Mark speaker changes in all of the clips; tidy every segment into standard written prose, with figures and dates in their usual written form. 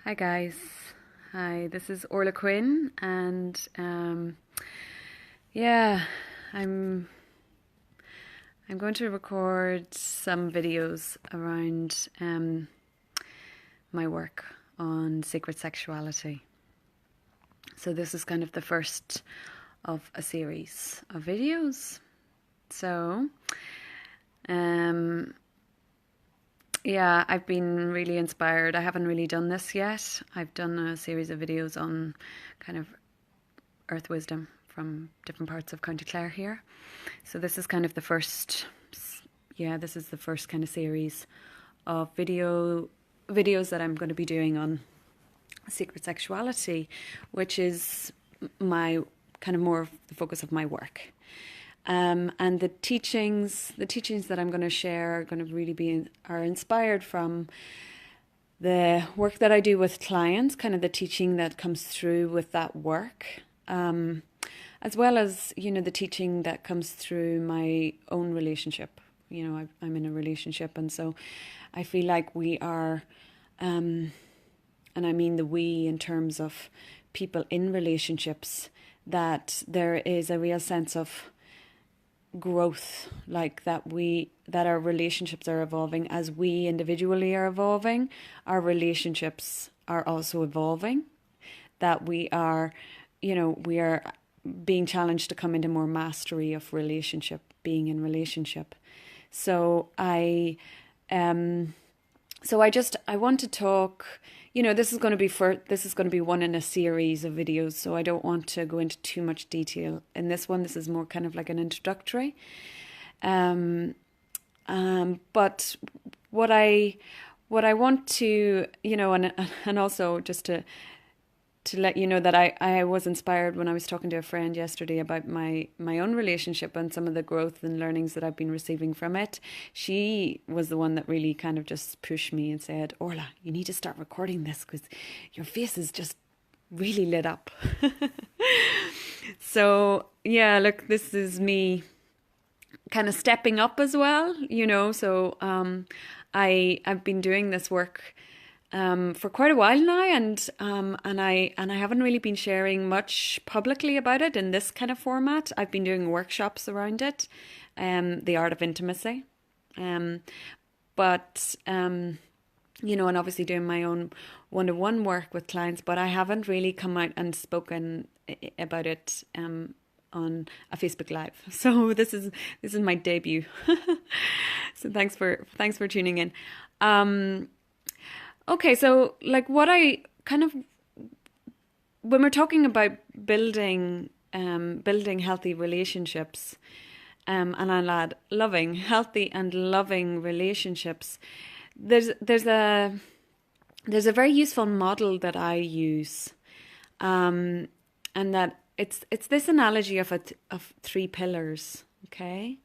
Speaker 1: Hi guys. Hi, this is Orla Quinn and yeah, I'm I'm going to record some videos around my work on sacred sexuality. So this is kind of the first of a series of videos. So yeah, I've been really inspired. I haven't really done this yet. I've done a series of videos on kind of earth wisdom from different parts of County Clare here. So this is kind of the first, this is the first kind of series of videos that I'm going to be doing on sacred sexuality, which is my kind of more of the focus of my work. And the teachings that I'm going to share are going to really are inspired from the work that I do with clients, kind of the teaching that comes through with that work, as well as, the teaching that comes through my own relationship. I'm in a relationship, and so I feel like we are, and I mean the we in terms of people in relationships, that there is a real sense of growth, like that our relationships are evolving as we individually are evolving. Our relationships are also evolving, that we are being challenged to come into more mastery of being in relationship. So I want to talk. This is going to be one in a series of videos, so I don't want to go into too much detail in this one. This is more kind of like an introductory. But what I want to, and also just to let you know that I was inspired when I was talking to a friend yesterday about my own relationship and some of the growth and learnings that I've been receiving from it. She was the one that really kind of just pushed me and said, Orla, you need to start recording this because your face is just really lit up. So yeah, look, this is me kind of stepping up as well, so I've been doing this work for quite a while now, and I haven't really been sharing much publicly about it in this kind of format. I've been doing workshops around it, the art of intimacy, but and obviously doing my own one-to-one work with clients. But I haven't really come out and spoken about it on a Facebook Live. So this is my debut. So thanks for tuning in. Okay, so like when we're talking about building healthy relationships, and I'll add healthy and loving relationships, there's a very useful model that I use, and that it's this analogy of three pillars, okay?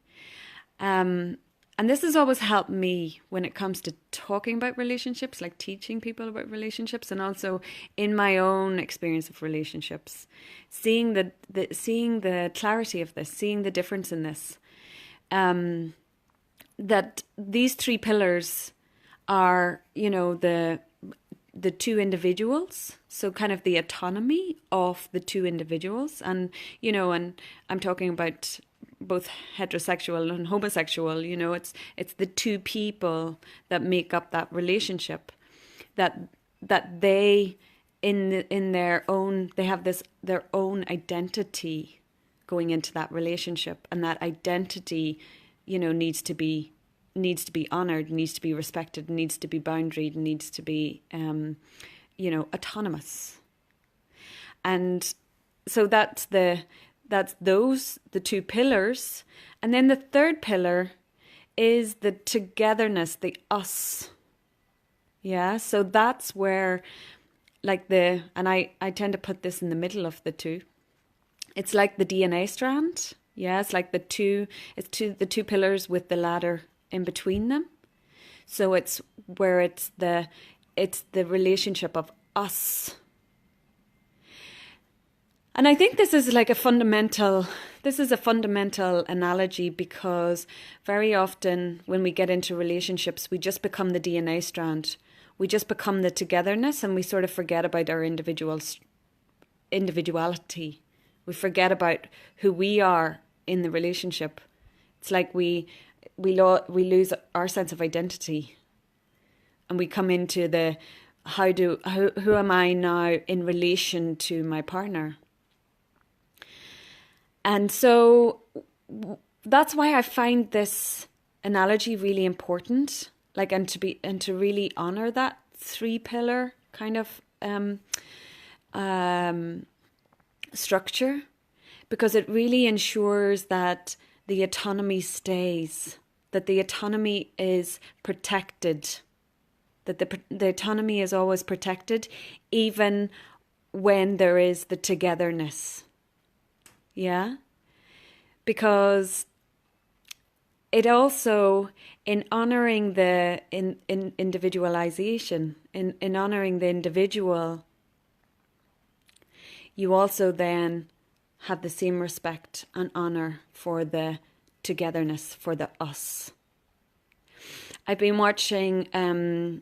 Speaker 1: And this has always helped me when it comes to talking about relationships, like teaching people about relationships, and also in my own experience of relationships, seeing the clarity of this, seeing the difference in this, that these three pillars are, the two individuals, so kind of the autonomy of the two individuals, and I'm talking about both heterosexual and homosexual. It's the two people that make up that relationship, that they in their own, they have their own identity going into that relationship, and that identity needs to be honored, needs to be respected, needs to be boundaried, needs to be autonomous. And so that's the two pillars. And then the third pillar is the togetherness, the us. Yeah, so that's where and I tend to put this in the middle of the two. It's like the DNA strand. Yeah, it's like the two pillars with the ladder in between them. So it's where it's the relationship of us. And I think this is a fundamental analogy, because very often when we get into relationships, we just become the DNA strand we just become the togetherness, and we sort of forget about our individuality. We forget about who we are in the relationship. It's like we lose our sense of identity, and we come into the who am I now in relation to my partner? And so that's why I find this analogy really important, like, and to really honor that 3-pillar kind of structure, because it really ensures that the autonomy stays, that the autonomy is protected, that the autonomy is always protected, even when there is the togetherness. Yeah? Because it also, in honouring the individualization, in honouring the individual, you also then have the same respect and honour for the togetherness, for the us. I've been watching a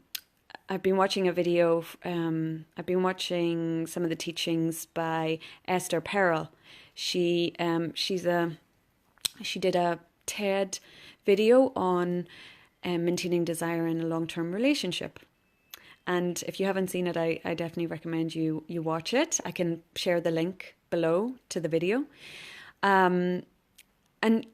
Speaker 1: video, I've been watching some of the teachings by Esther Perel. She did a TED video on maintaining desire in a long-term relationship. And if you haven't seen it, I definitely recommend you watch it. I can share the link below to the video. And,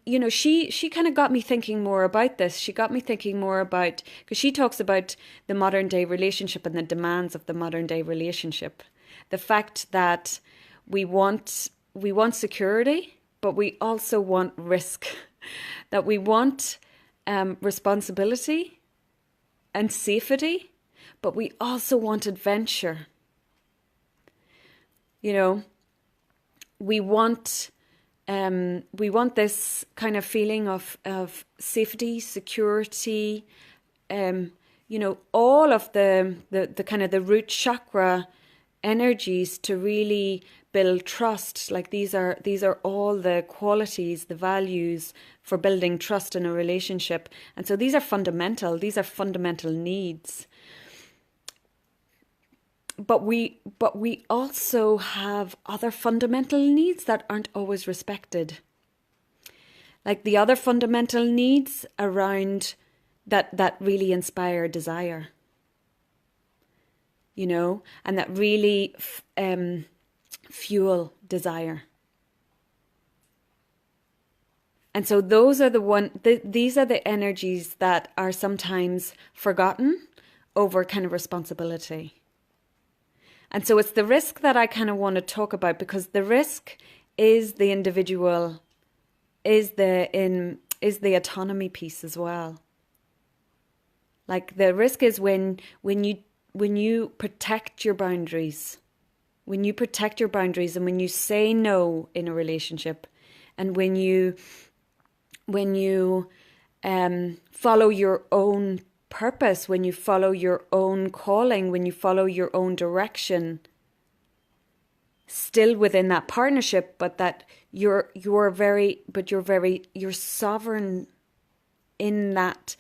Speaker 1: you know, she kind of got me thinking more about this. She got me thinking more about, because she talks about the modern day relationship and the demands of the modern day relationship. The fact that we want security, but we also want risk. That we want responsibility and safety, but we also want adventure. You know, we want this kind of feeling of safety, security, you know, all of the kind of the root chakra energies to really build trust. Like these are all the qualities, the values for building trust in a relationship. And so these are fundamental needs. But we also have other fundamental needs that aren't always respected. Like the other fundamental needs around that really inspire desire. You know, and that really fuel desire. And so those are these are the energies that are sometimes forgotten over kind of responsibility. And so it's the risk that I kind of want to talk about, because the risk is the individual, is the autonomy piece as well. Like the risk is when you protect your boundaries, and when you say no in a relationship, and when you follow your own purpose, when you follow your own calling, when you follow your own direction, still within that partnership, but that you're sovereign in that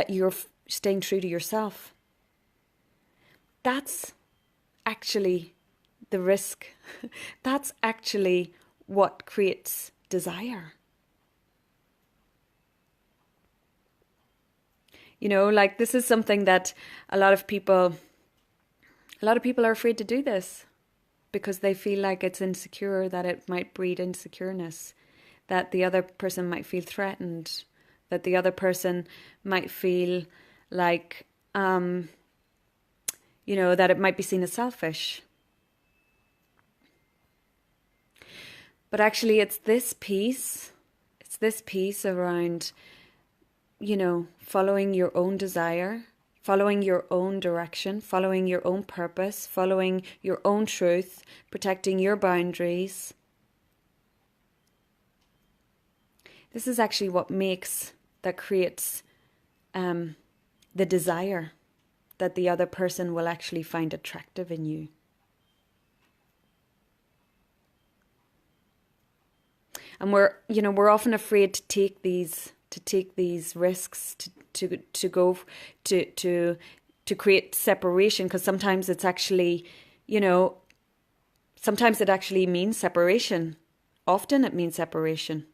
Speaker 1: you're staying true to yourself. That's actually the risk. That's actually what creates desire. You know, like this is something that a lot of people are afraid to do this, because they feel like it's insecure, that it might breed insecureness, that the other person might feel threatened, that the other person might feel like, you know, that it might be seen as selfish. But actually it's this piece around, you know, following your own desire, following your own direction, following your own purpose, following your own truth, protecting your boundaries. This is actually what creates the desire that the other person will actually find attractive in you. And we're often afraid to take these risks, to go to to create separation, because sometimes it's actually, sometimes it actually means separation. Often it means separation.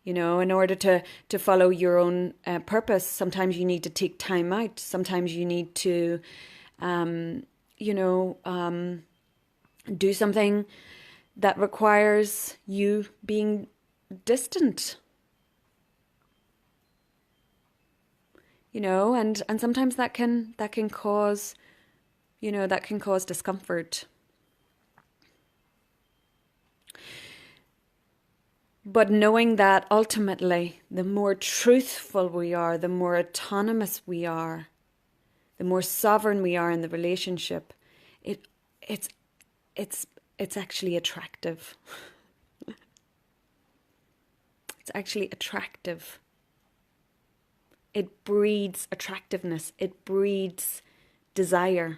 Speaker 1: In order to follow your own purpose, sometimes you need to take time out. Sometimes you need to, do something that requires you being distant. And sometimes that can cause, that can cause discomfort. But knowing that ultimately, the more truthful we are, the more autonomous we are, the more sovereign we are in the relationship, it's actually attractive. It's actually attractive. It breeds attractiveness. It breeds desire.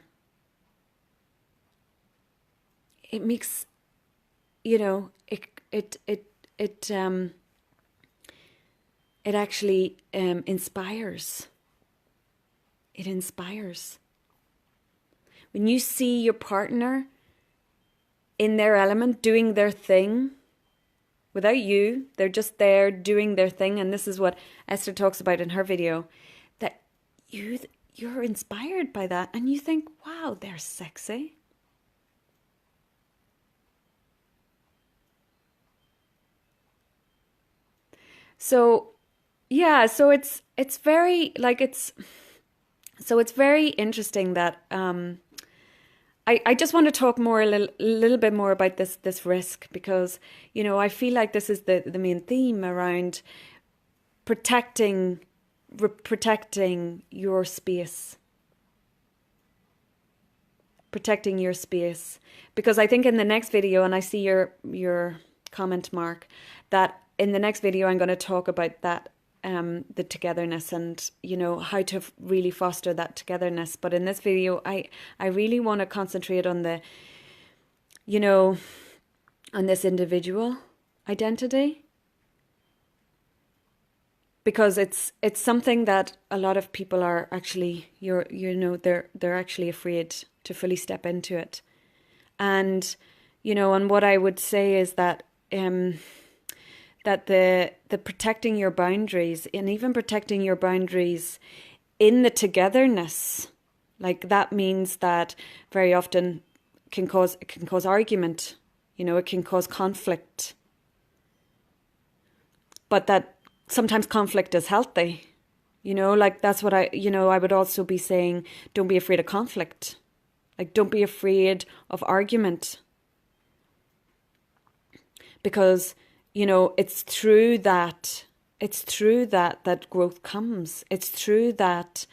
Speaker 1: It makes, it actually inspires. It inspires. When you see your partner in their element, doing their thing, without you, they're just there doing their thing, and this is what Esther talks about in her video, that you're inspired by that, and you think, wow, they're sexy. So, yeah, so it's very it's very interesting that I just want to talk more a little bit more about this risk, because I feel like this is the main theme around protecting your space. Protecting your space, because I think in the next video, and I see your comment, Mark, that in the next video I'm going to talk about that, the togetherness, and how to really foster that togetherness. But in this video, I really want to concentrate on the, on this individual identity, because it's something that a lot of people are actually, they're actually afraid to fully step into it. And and what I would say is that that the protecting your boundaries, and even protecting your boundaries in the togetherness, like that means that very often it can cause argument, it can cause conflict, but that sometimes conflict is healthy, like that's what I would also be saying, don't be afraid of conflict. Like, don't be afraid of argument, because it's through that growth comes. It's through that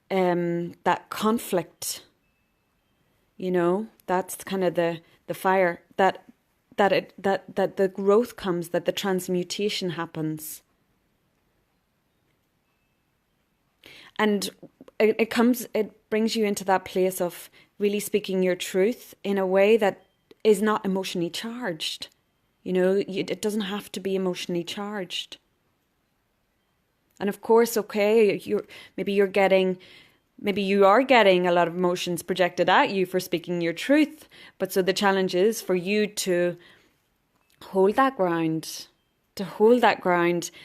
Speaker 1: that conflict. That's kind of the fire that the growth comes, that the transmutation happens. And it brings you into that place of really speaking your truth in a way that is not emotionally charged. It doesn't have to be emotionally charged. And of course, okay, maybe you are getting a lot of emotions projected at you for speaking your truth. But so the challenge is for you to hold that ground,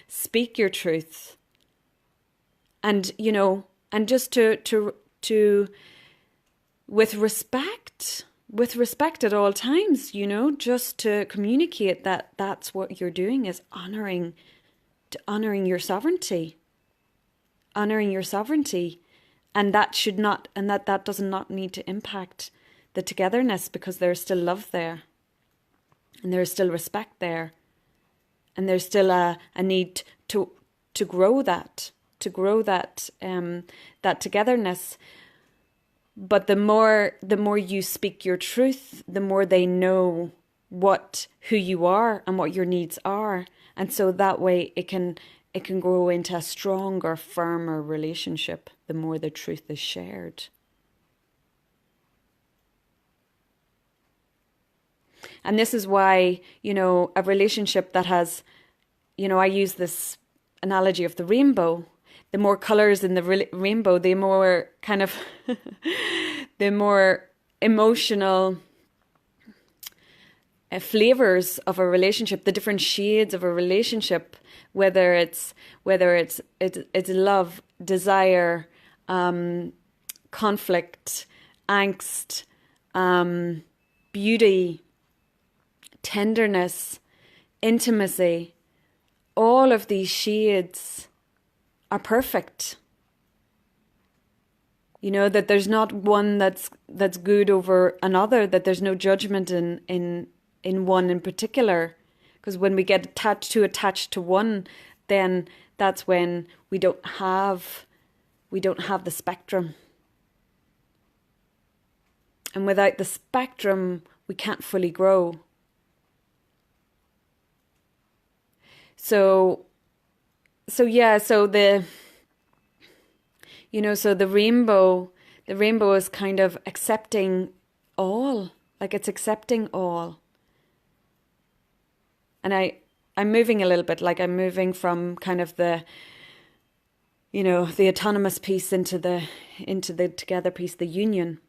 Speaker 1: speak your truth. And, and just to with respect at all times, just to communicate that that's what you're doing, is honoring your sovereignty. And that should not, and that does not need to impact the togetherness, because there's still love there, and there's still respect there, and there's still a need to grow that. That togetherness. But the more you speak your truth, the more they know who you are and what your needs are, and so that way it can grow into a stronger, firmer relationship. The more the truth is shared. And this is why, a relationship that has, I use this analogy of the rainbow. the more colors in the rainbow, the more kind of the more emotional flavors of a relationship, the different shades of a relationship, whether it's love, desire, conflict, angst, beauty, tenderness, intimacy. All of these shades are perfect. You know, that there's not one that's good over another, that there's no judgment in one in particular. Because when we get attached to one, then that's when we don't have the spectrum. And without the spectrum, we can't fully grow. So the rainbow is kind of accepting all, like it's accepting all. And I'm moving a little bit, like I'm moving from kind of the autonomous piece into the together piece, the union.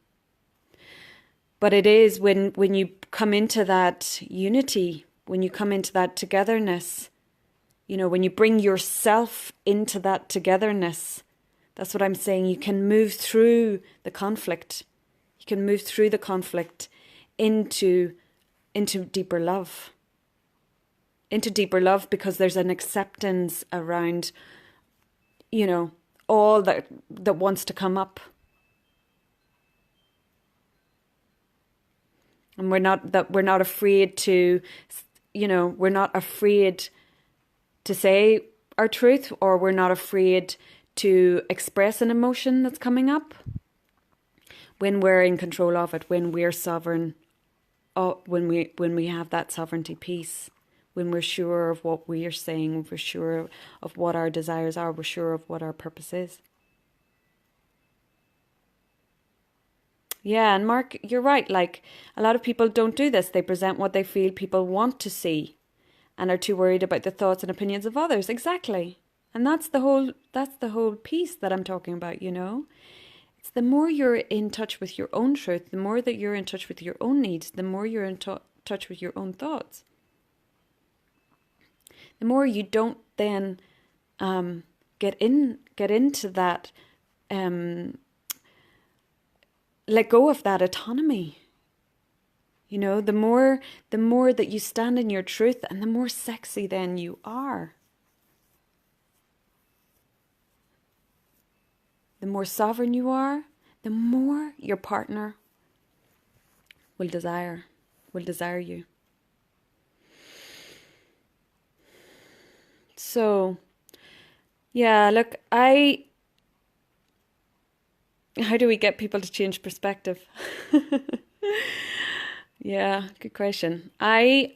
Speaker 1: But it is when you come into that unity, when you come into that togetherness, when you bring yourself into that togetherness, that's what I'm saying. You can move through the conflict. You can move through the conflict into deeper love. Into deeper love, because there's an acceptance around, all that wants to come up. And we're not afraid to, we're not afraid to say our truth, or we're not afraid to express an emotion that's coming up when we're in control of it, when we're sovereign, when we have that sovereignty piece, when we're sure of what we are saying, we're sure of what our desires are, we're sure of what our purpose is. Yeah, and Mark, you're right. Like, a lot of people don't do this. They present what they feel people want to see and are too worried about the thoughts and opinions of others. Exactly. And that's the whole piece that I'm talking about, It's the more you're in touch with your own truth, the more that you're in touch with your own needs, the more you're in touch with your own thoughts. The more you don't then get into that, let go of that autonomy. The more that you stand in your truth, and the more sexy then you are. The more sovereign you are, the more your partner will desire you. So, yeah, look, how do we get people to change perspective? Yeah, good question. I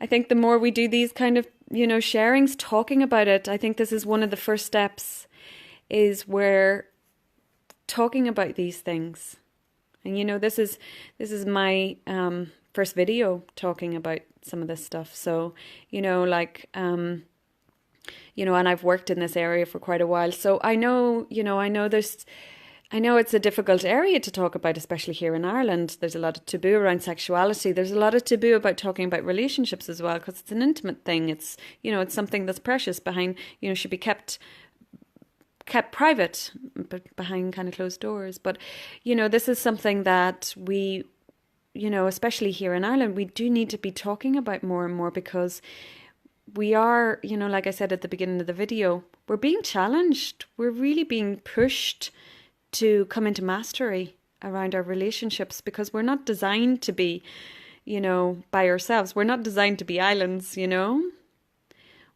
Speaker 1: think the more we do these kind of, sharings, talking about it, I think this is one of the first steps, is where talking about these things. And this is my first video talking about some of this stuff. So, and I've worked in this area for quite a while. So I know it's a difficult area to talk about, especially here in Ireland. There's a lot of taboo around sexuality. There's a lot of taboo about talking about relationships as well, because it's an intimate thing. It's, it's something that's precious, should be kept private, but behind kind of closed doors. But, this is something that we, especially here in Ireland, we do need to be talking about more and more, because we are, like I said at the beginning of the video, we're being challenged. We're really being pushed to come into mastery around our relationships, because we're not designed to be, by ourselves. We're not designed to be islands,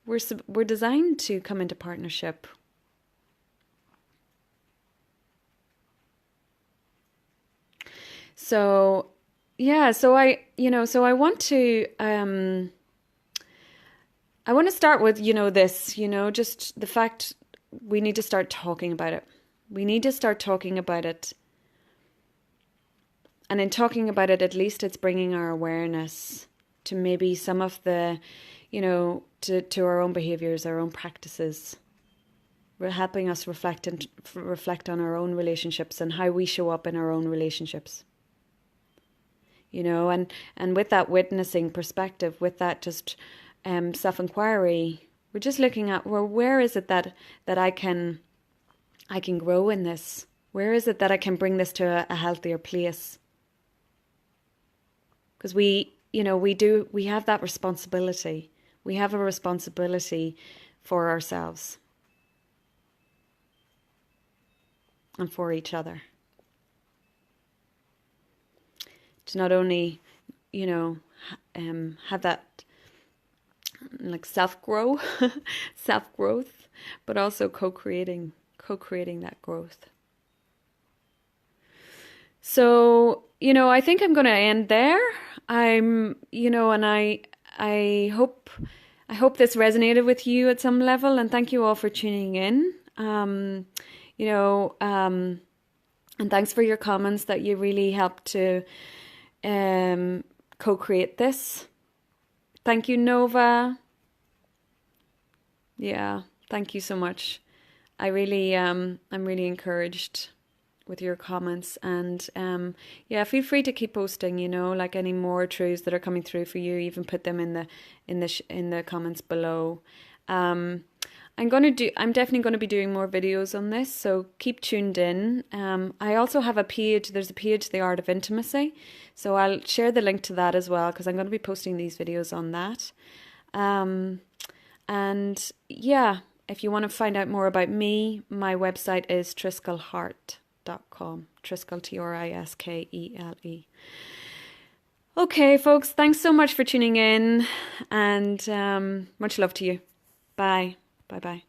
Speaker 1: We're designed to come into partnership. So, yeah, so I want to, I want to start with, this, just the fact we need to start talking about it. We need to start talking about it. And in talking about it, at least it's bringing our awareness to maybe some of the, to our own behaviors, our own practices, helping us reflect on our own relationships and how we show up in our own relationships. You know, and with that witnessing perspective, with that just self-inquiry, we're just looking at, well, where is it that I can grow in this? Where is it that I can bring this to a healthier place? Because we have that responsibility. We have a responsibility for ourselves and for each other. To not only, have that like self-growth, but also co-creating that growth. So, I think I'm going to end there. And I hope this resonated with you at some level, and thank you all for tuning in. And thanks for your comments that you really helped to co-create this. Thank you, Nova. Yeah, thank you so much. I'm really encouraged with your comments, and feel free to keep posting, like any more truths that are coming through for you, even put them in the comments below. I'm definitely going to be doing more videos on this, so keep tuned in. I also have there's a page, The Art of Intimacy, so I'll share the link to that as well, because I'm going to be posting these videos on that. And yeah, if you want to find out more about me, my website is triskelheart.com. Triskel, Triskele. Okay, folks, thanks so much for tuning in, and much love to you. Bye. Bye-bye.